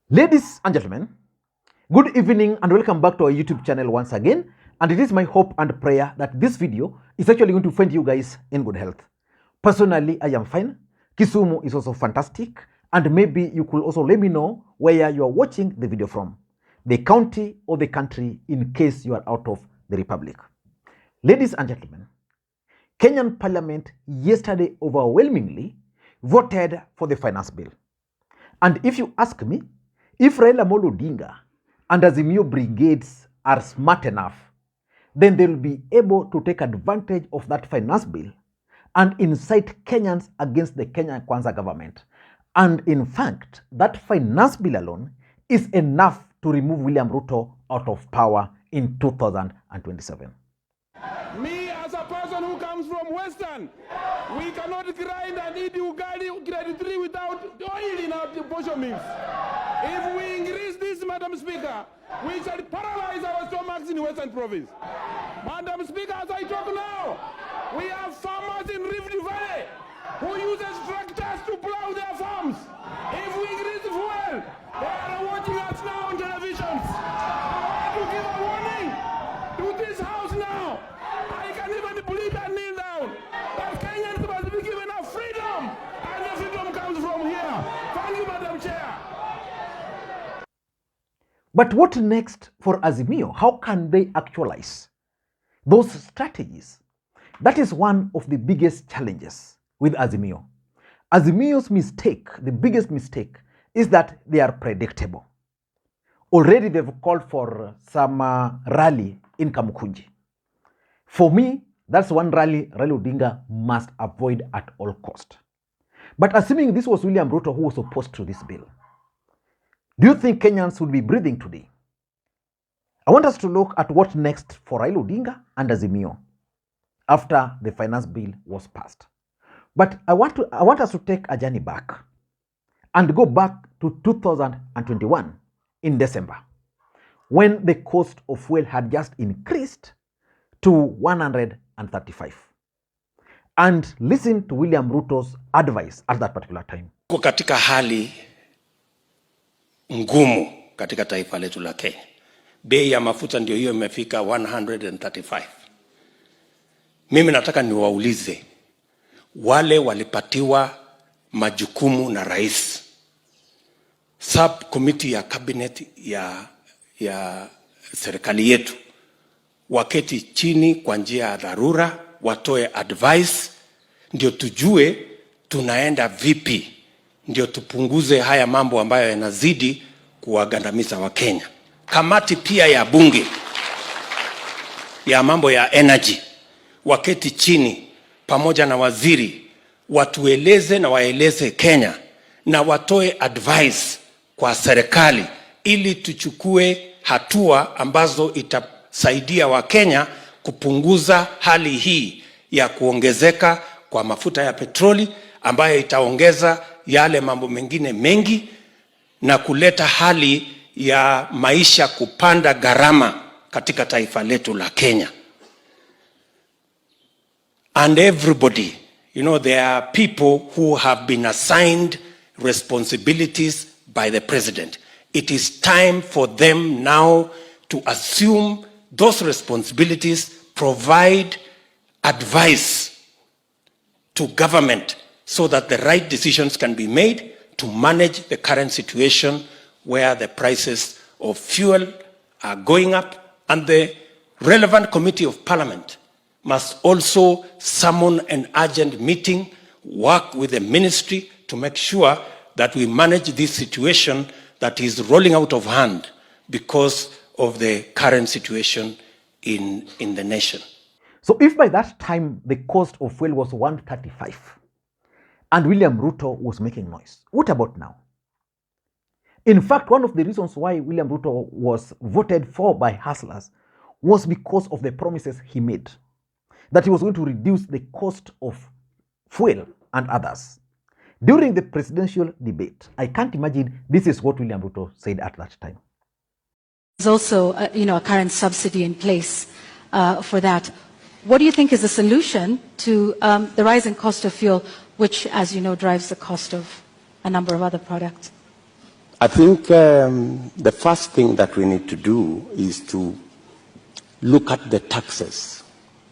Ladies and gentlemen, good evening and welcome back to our YouTube channel once again. And it is my hope and prayer that this video is actually going to find you guys in good health. Personally, I am fine. Kisumu is also fantastic. And maybe you could also let me know where you are watching the video from, the county or the country, in case you are out of the republic. Ladies and gentlemen, Kenyan Parliament yesterday overwhelmingly voted for the finance bill. And if you ask me, if Raila Odinga and Azimio brigades are smart enough, then they will be able to take advantage of that finance bill and incite Kenyans against the Kenya Kwanza government. And in fact, that finance bill alone is enough to remove William Ruto out of power in 2027. Me, as a person who comes from Western, we cannot grind and eat ugali grade 3 without oil in our portion mix. If we increase this, Madam Speaker, we shall paralyze our stomachs in Western Province. Madam Speaker, as I talk now, we have farmers in Rift Valley who use tractors to plow their farms. If we increase the fuel, they are watching us now on televisions. I want to give a warning to this house now. I can even plead and kneel down that Kenyans must be given a freedom, and the freedom comes from here. Thank you, Madam Chair. But what next for Azimio? How can they actualize those strategies? That is one of the biggest challenges with Azimio. Azimio's mistake, the biggest mistake, is that they are predictable. Already they've called for some rally in Kamukunji. For me, that's one rally Raila Odinga must avoid at all cost. But assuming this was William Ruto who was opposed to this bill, do you think Kenyans will be breathing today? I want us to look at what next for Raila Odinga and Azimio after the finance bill was passed. But I want us to take a journey back and go back to 2021 in December, when the cost of fuel had just increased to 135. And listen to William Ruto's advice at that particular time. Katika hali ngumu katika taifa letu la Kenya. Bei ya mafuta ndio hiyo imefika 135. Mimi nataka niwaulize wale walipatiwa majukumu na rais, subcommittee ya cabinet ya serikali yetu, waketi chini kwa njia ya dharura, watoe advice, ndio tujue tunaenda vipi, ndio tupunguze haya mambo ambayo yanazidi kuwagandamiza wa Kenya. Kamati pia ya bunge ya mambo ya energy, waketi chini pamoja na waziri, watueleze na waeleze Kenya na watoe advice kwa serikali ili tuchukue hatua ambazo itasaidia wa Kenya kupunguza hali hii ya kuongezeka kwa mafuta ya petroli, ambayo itaongeza yale mambo mengine mengi na kuleta hali ya maisha kupanda gharama katika taifa letu la Kenya. And everybody, there are people who have been assigned responsibilities by the president. It is time for them now to assume those responsibilities, provide advice to government so that the right decisions can be made to manage the current situation where the prices of fuel are going up, and the relevant committee of parliament must also summon an urgent meeting, work with the ministry to make sure that we manage this situation that is rolling out of hand because of the current situation in the nation. So if by that time the cost of fuel was 135 and William Ruto was making noise, what about now? In fact, one of the reasons why William Ruto was voted for by hustlers was because of the promises he made, that he was going to reduce the cost of fuel and others. During the presidential debate, I can't imagine this is what William Ruto said at that time. There's also a current subsidy in place for that. What do you think is the solution to the rising cost of fuel, which, as you know, drives the cost of a number of other products? I think the first thing that we need to do is to look at the taxes,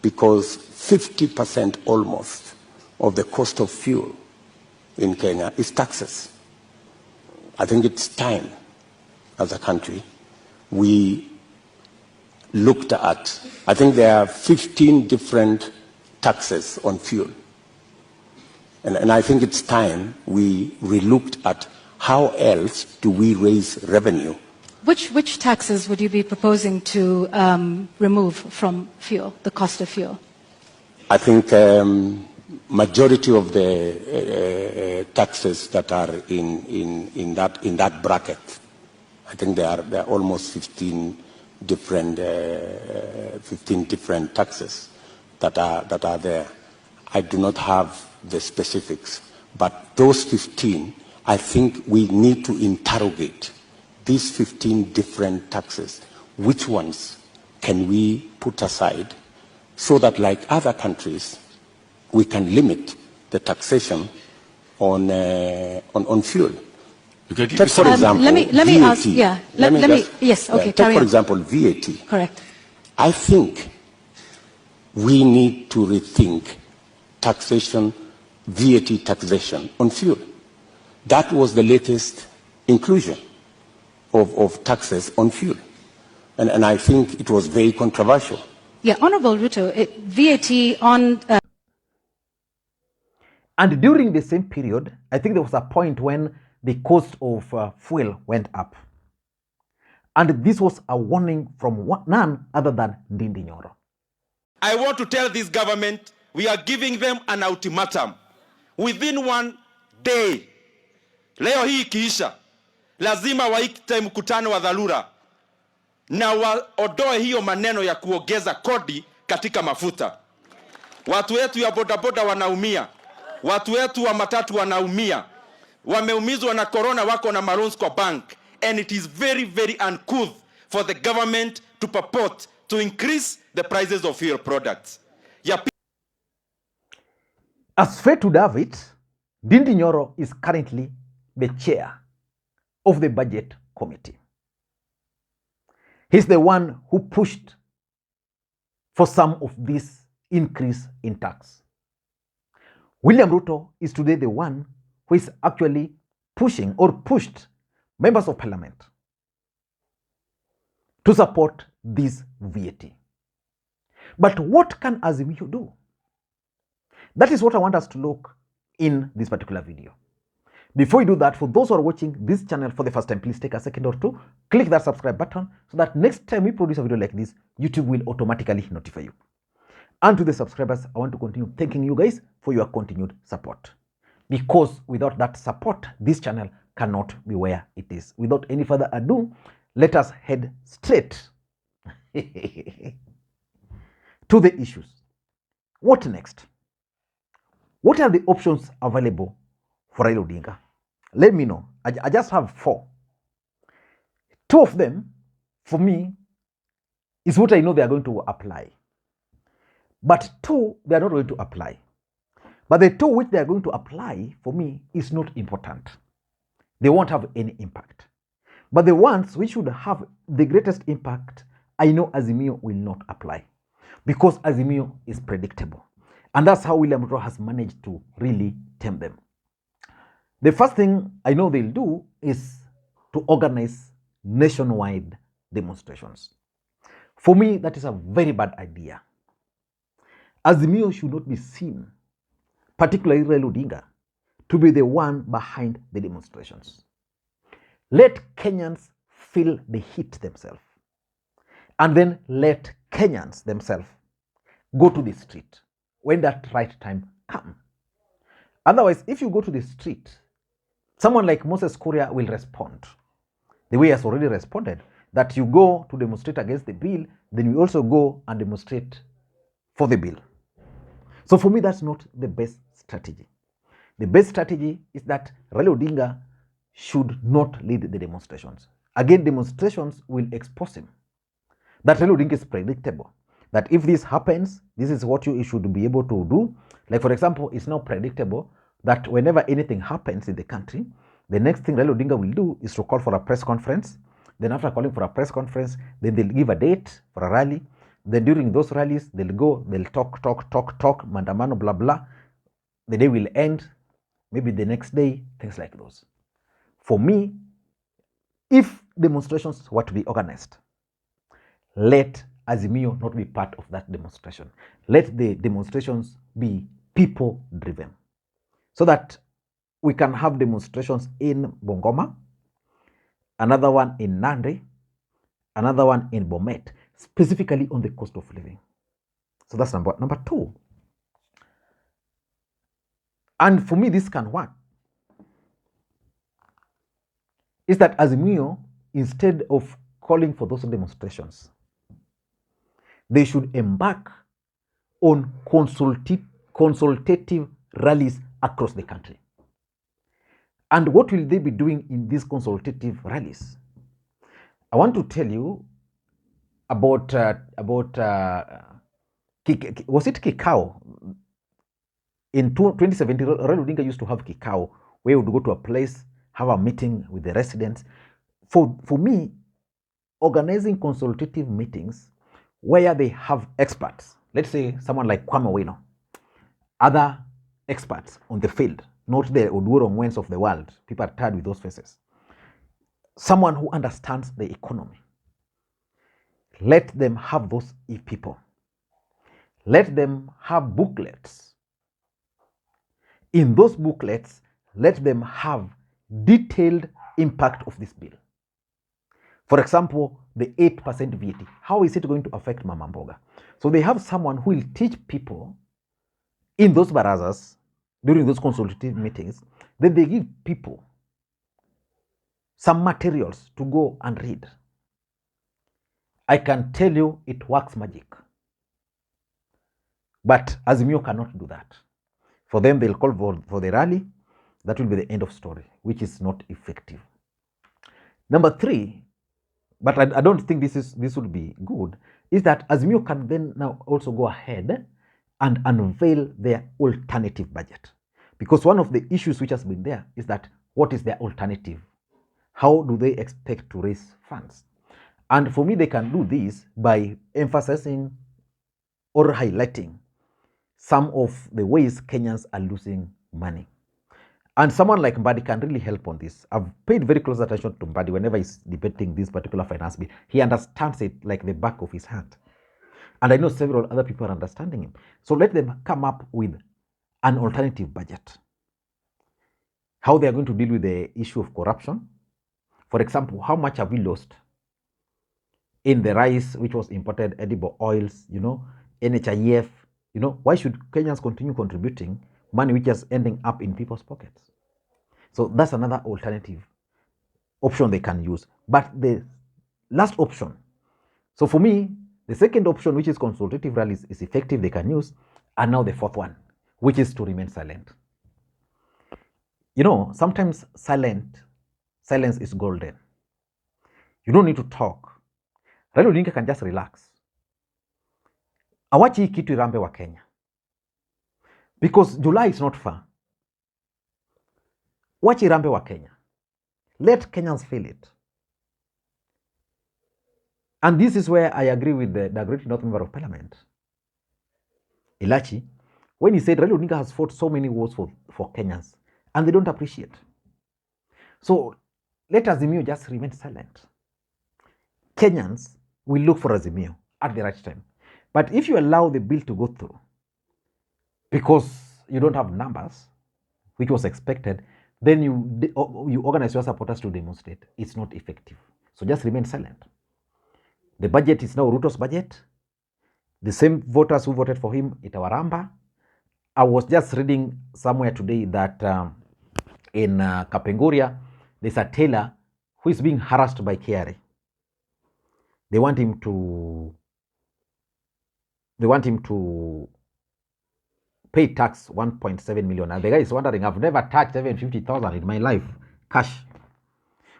because 50% almost of the cost of fuel in Kenya is taxes. I think it's time, as a country, we looked at, I think there are 15 different taxes on fuel. And I think it's time we relooked at how else do we raise revenue. Which taxes would you be proposing to remove from fuel, the cost of fuel? I think majority of the taxes that are in that bracket, I think there are almost 15 different taxes that are there. I do not have the specifics, but those 15, I think we need to interrogate these 15 different taxes. Which ones can we put aside so that, like other countries, we can limit the taxation on fuel? Take, for example, let me VAT. ask, yeah, let me yes, okay, take, for example, VAT. Correct. I think we need to rethink taxation, VAT taxation on fuel. That was the latest inclusion of taxes on fuel. And I think it was very controversial. Yeah, Honorable Ruto, VAT on... And during the same period, I think there was a point when the cost of fuel went up. And this was a warning from none other than Ndindi Nyoro. I want to tell this government, we are giving them an ultimatum. Within 1 day, leo hii ikiisha, lazima waite mkutano wa dharura na waondoe hiyo maneno ya kuongeza kodi katika mafuta. Watu wetu ya bodaboda wanaumia. Watu wetu wa matatu wanaumia. Wameumizwa na corona, wako na loans kwa bank. And it is very, very uncouth for the government to purport to increase the prices of fuel products. As fate would have it, Ndindi Nyoro is currently the chair of the budget committee. He's the one who pushed for some of this increase in tax. William Ruto is today the one who is actually pushing or pushed members of parliament to support this VAT. But what can Azimio do? That is what I want us to look in this particular video. Before you do that, for those who are watching this channel for the first time, please take a second or two, click that subscribe button so that next time we produce a video like this, YouTube will automatically notify you. And to the subscribers, I want to continue thanking you guys for your continued support. Because without that support, this channel cannot be where it is. Without any further ado, let us head straight to the issues. What next? What are the options available for Raila Odinga? Let me know. I just have 4. 2 of them, for me, is what I know they are going to apply. But 2, they are not going to apply. But the 2 which they are going to apply, for me, is not important. They won't have any impact. But the ones which should have the greatest impact, I know Azimio will not apply. Because Azimio is predictable. And that's how William Ruto has managed to really tame them. The first thing I know they'll do is to organize nationwide demonstrations. For me, that is a very bad idea. Azimio should not be seen, particularly Raila Odinga, to be the one behind the demonstrations. Let Kenyans feel the heat themselves. And then let Kenyans themselves go to the street when that right time comes. Otherwise, if you go to the street, someone like Moses Kuria will respond the way he has already responded, that you go to demonstrate against the bill, then you also go and demonstrate for the bill. So for me, that's not the best strategy. The best strategy is that Raila Odinga should not lead the demonstrations. Again, demonstrations will expose him. That Raila Odinga is predictable. That if this happens, this is what you should be able to do. Like, for example, it's now predictable that whenever anything happens in the country, The next thing Raila Odinga will do is to call for a press conference. Then after calling for a press conference, then they'll give a date for a rally. Then during those rallies, they'll talk, mandamano, blah, blah. The day will end, maybe the next day, things like those. For me, if demonstrations were to be organized, let Azimio not be part of that demonstration. Let the demonstrations be people-driven, so that we can have demonstrations in Bungoma, another one in Nandi, another one in Bomet, specifically on the cost of living. So that's number two. And for me, this can work. Is that Azimio, instead of calling for those demonstrations, they should embark on consultative rallies across the country. And what will they be doing in these consultative rallies? I want to tell you about was it Kikao? In 2017, Raila Odinga used to have Kikao, where he would go to a place, have a meeting with the residents. For me, organizing consultative meetings where they have experts, let's say someone like Kwame Wino, other experts on the field, not the Oduor of the world. People are tired with those faces. Someone who understands the economy. Let them have those people. Let them have booklets. In those booklets, let them have detailed impact of this bill. For example, the 8% VAT. How is it going to affect Mama Mboga? So they have someone who will teach people in those barazas, during those consultative meetings, then they give people some materials to go and read. I can tell you it works magic. But Azimio cannot do that. For them, they'll call for the rally. That will be the end of story, which is not effective. Number three, but I don't think this would be good, is that Azimio can then now also go ahead and unveil their alternative budget. Because one of the issues which has been there is that what is their alternative? How do they expect to raise funds? And for me, they can do this by emphasizing or highlighting some of the ways Kenyans are losing money. And someone like Mbadi can really help on this. I've paid very close attention to Mbadi whenever he's debating this particular finance bill. He understands it like the back of his hand. And I know several other people are understanding him. So let them come up with an alternative budget. How they are going to deal with the issue of corruption. For example, how much have we lost in the rice which was imported, edible oils, NHIF, why should Kenyans continue contributing money which is ending up in people's pockets? So that's another alternative option they can use. But the last option, so for me, the second option, which is consultative rallies, is effective, they can use. And now the fourth one, which is to remain silent. Sometimes silence is golden. You don't need to talk. Raila Odinga can just relax. Awachi hii kitu irambe wa Kenya. Because July is not far. Wachi irambe wa Kenya. Let Kenyans feel it. And this is where I agree with the great North Member of Parliament, Ilachi, when he said Raila Odinga has fought so many wars for Kenyans, and they don't appreciate. So let Azimio just remain silent. Kenyans will look for Azimio at the right time. But if you allow the bill to go through, because you don't have numbers, which was expected, then you organize your supporters to demonstrate. It's not effective. So just remain silent. The budget is now Ruto's budget. The same voters who voted for him, itawaramba. I was just reading somewhere today that in Kapenguria, there's a tailor who is being harassed by KRA. They want him to pay tax 1.7 million. And the guy is wondering, I've never touched even 50,000 in my life, cash.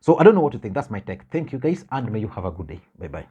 So I don't know what to think. That's my take. Thank you guys, and may you have a good day. Bye-bye.